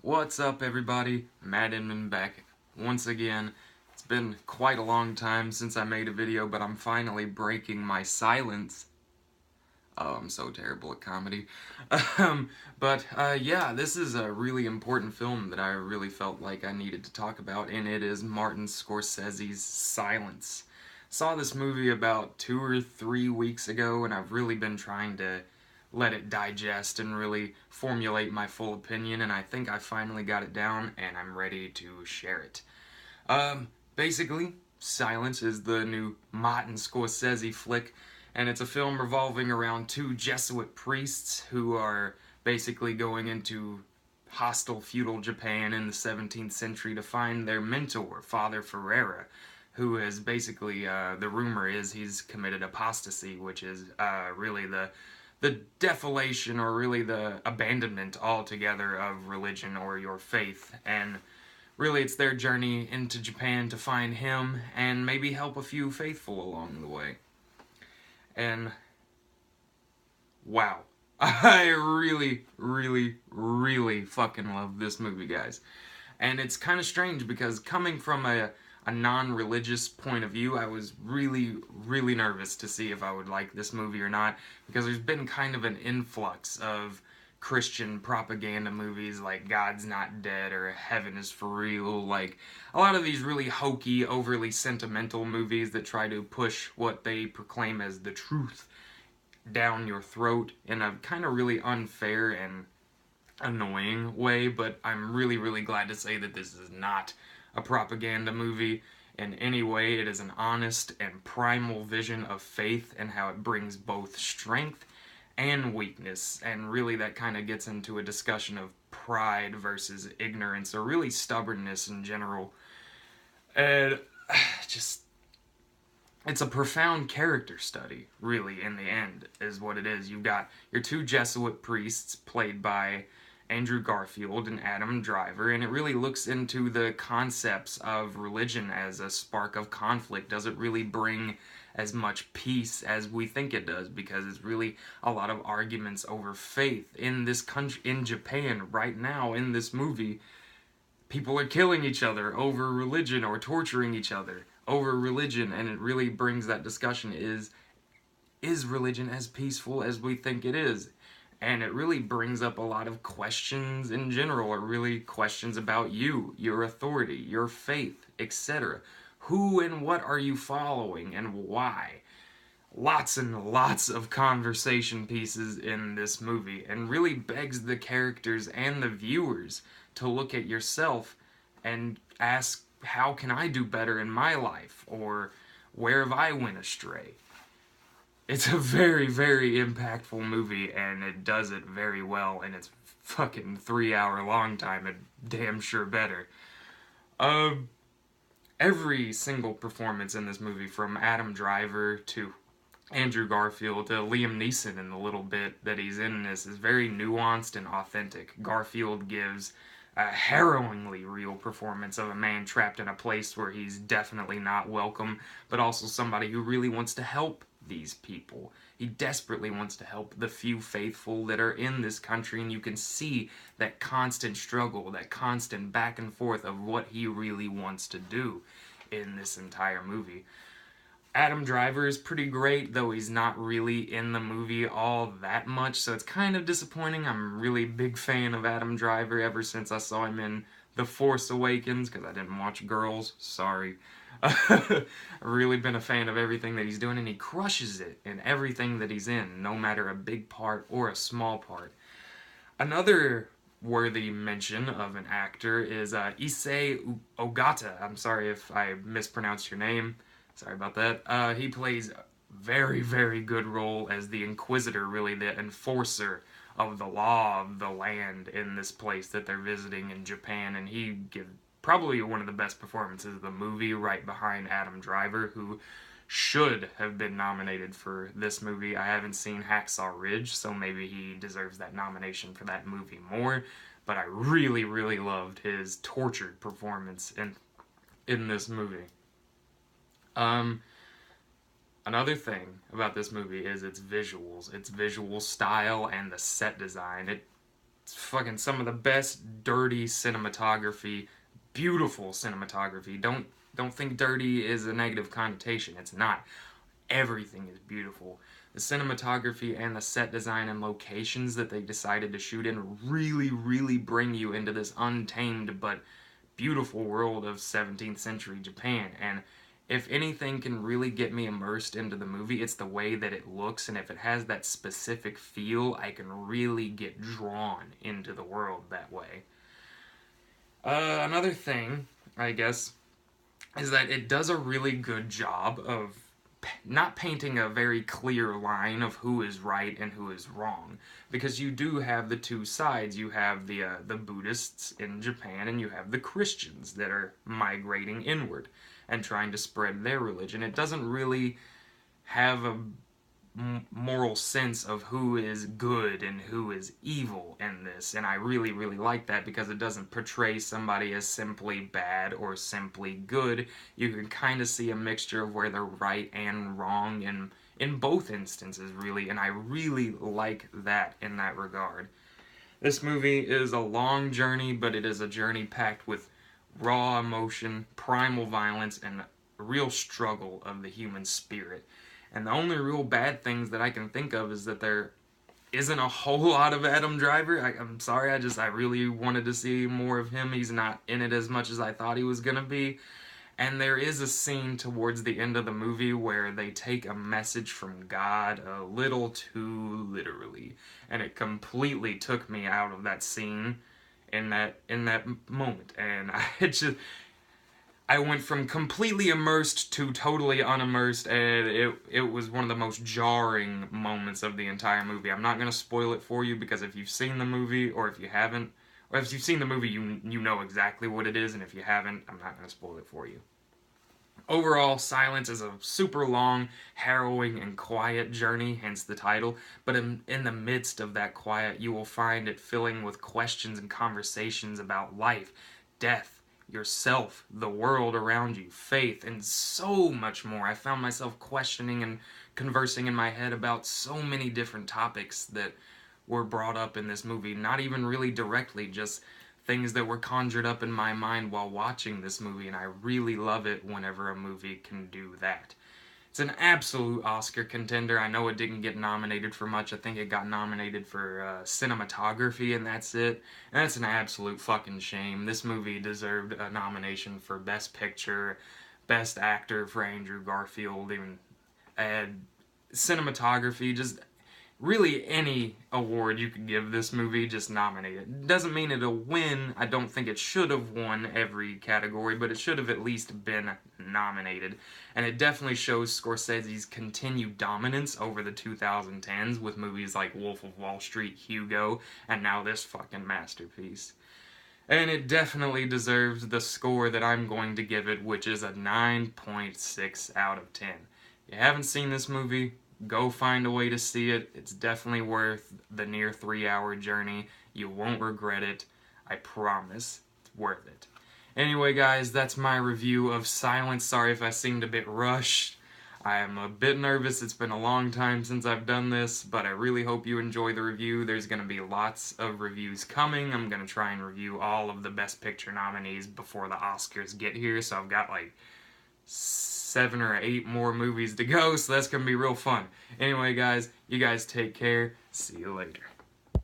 What's up, everybody? Matt Inman back once again. It's been quite a long time since I made a video, but I'm finally breaking my silence. Oh, I'm so terrible at comedy. Yeah, this is a really important film that I really felt like I needed to talk about, and it is Martin Scorsese's Silence. Saw this movie about 2 or 3 weeks ago, and I've really been trying to let it digest and really formulate my full opinion, and I think I finally got it down, and I'm ready to share it. Basically, Silence is the new Martin Scorsese flick, and it's a film revolving around two Jesuit priests who are basically going into hostile feudal Japan in the 17th century to find their mentor, Father Ferreira, who is basically, the rumor is he's committed apostasy, which is really the defilation or really the abandonment altogether of religion or your faith. And really, it's their journey into Japan to find him and maybe help a few faithful along the way. And wow, I really fucking love this movie, guys. And it's kind of strange because coming from a non-religious point of view, I was really nervous to see if I would like this movie or not, because there's been kind of an influx of Christian propaganda movies like God's Not Dead or Heaven is for Real, like a lot of these really hokey, overly sentimental movies that try to push what they proclaim as the truth down your throat in a kind of really unfair and annoying way. But I'm really glad to say that this is not a propaganda movie in any way. It is an honest and primal vision of faith and how it brings both strength and weakness, and really that kind of gets into a discussion of pride versus ignorance, or really stubbornness in general. And just, it's a profound character study, really, in the end, is what it is. You've got your two Jesuit priests, played by Andrew Garfield and Adam Driver, and it really looks into the concepts of religion as a spark of conflict. Does it really bring as much peace as we think it does? Because it's really a lot of arguments over faith in this country, in Japan right now. In this movie, people are killing each other over religion or torturing each other over religion, and it really brings that discussion: is religion as peaceful as we think it is? And it really brings up a lot of questions in general, or really questions about you, your authority, your faith, etc. Who and what are you following, and why? Lots and lots of conversation pieces in this movie, and really begs the characters and the viewers to look at yourself and ask, how can I do better in my life? Or where have I went astray? It's a very impactful movie, and it does it very well, and it's fucking 3 hour long time, and damn sure better. Every single performance in this movie, from Adam Driver to Andrew Garfield to Liam Neeson in the little bit that he's in this, is very nuanced and authentic. Garfield gives a harrowingly real performance of a man trapped in a place where he's definitely not welcome, but also somebody who really wants to help these people. He desperately wants to help the few faithful that are in this country, and you can see that constant struggle, that constant back and forth of what he really wants to do in this entire movie. Adam Driver is pretty great, though he's not really in the movie all that much, so it's kind of disappointing. I'm a really big fan of Adam Driver ever since I saw him in The Force Awakens, because I didn't watch Girls, sorry. I've really been a fan of everything that he's doing, and he crushes it in everything that he's in, no matter a big part or a small part. Another worthy mention of an actor is Issei Ogata. I'm sorry if I mispronounced your name. Sorry about that. He plays a very good role as the Inquisitor, really the enforcer of the law of the land in this place that they're visiting in Japan, and he gives probably one of the best performances of the movie, right behind Adam Driver, who should have been nominated for this movie. I haven't seen Hacksaw Ridge, so maybe he deserves that nomination for that movie more, but I really loved his tortured performance in this movie. Another thing about this movie is its visuals, its visual style, and the set design. It's fucking some of the best dirty cinematography, beautiful cinematography. Don't think dirty is a negative connotation. It's not. Everything is beautiful. The cinematography and the set design and locations that they decided to shoot in really, really bring you into this untamed but beautiful world of 17th century Japan. And if anything can really get me immersed into the movie, it's the way that it looks, and if it has that specific feel, I can really get drawn into the world that way. Another thing, I guess, is that it does a really good job of not painting a very clear line of who is right and who is wrong, because you do have the two sides. You have the Buddhists in Japan, and you have the Christians that are migrating inward and trying to spread their religion. It doesn't really have a moral sense of who is good and who is evil in this, and I really, really like that, because it doesn't portray somebody as simply bad or simply good. You can kind of see a mixture of where they're right and wrong in both instances, really, and I really like that in that regard. This movie is a long journey, but it is a journey packed with raw emotion, primal violence, and real struggle of the human spirit. And the only real bad things that I can think of is that there isn't a whole lot of Adam Driver. I'm sorry, I really wanted to see more of him. He's not in it as much as I thought he was going to be. And there is a scene towards the end of the movie where they take a message from God a little too literally. And it completely took me out of that scene in that moment. And I went from completely immersed to totally unimmersed, and it was one of the most jarring moments of the entire movie. I'm not going to spoil it for you, because if you've seen the movie, or if you haven't, or if you've seen the movie, you know exactly what it is, and if you haven't, I'm not going to spoil it for you. Overall, Silence is a super long, harrowing, and quiet journey, hence the title, but in the midst of that quiet, you will find it filling with questions and conversations about life, death, yourself, the world around you, faith, and so much more. I found myself questioning and conversing in my head about so many different topics that were brought up in this movie, not even really directly, just things that were conjured up in my mind while watching this movie, and I really love it whenever a movie can do that. It's an absolute Oscar contender. I know it didn't get nominated for much. I think it got nominated for cinematography, and that's it. And that's an absolute fucking shame. This movie deserved a nomination for Best Picture, Best Actor for Andrew Garfield, even cinematography, just really any award you could give this movie, just nominate it. Doesn't mean it'll win. I don't think it should have won every category, but it should have at least been nominated. And it definitely shows Scorsese's continued dominance over the 2010s with movies like Wolf of Wall Street, Hugo, and now this fucking masterpiece. And it definitely deserves the score that I'm going to give it, which is a 9.6 out of 10. If you haven't seen this movie, go find a way to see it. It's definitely worth the near 3-hour journey. You won't regret it. I promise. It's worth it. Anyway, guys, that's my review of Silence. Sorry if I seemed a bit rushed. I am a bit nervous. It's been a long time since I've done this, but I really hope you enjoy the review. There's going to be lots of reviews coming. I'm going to try and review all of the Best Picture nominees before the Oscars get here, so I've got like 7 or 8 more movies to go, so that's going to be real fun. Anyway, guys, you guys take care. See you later.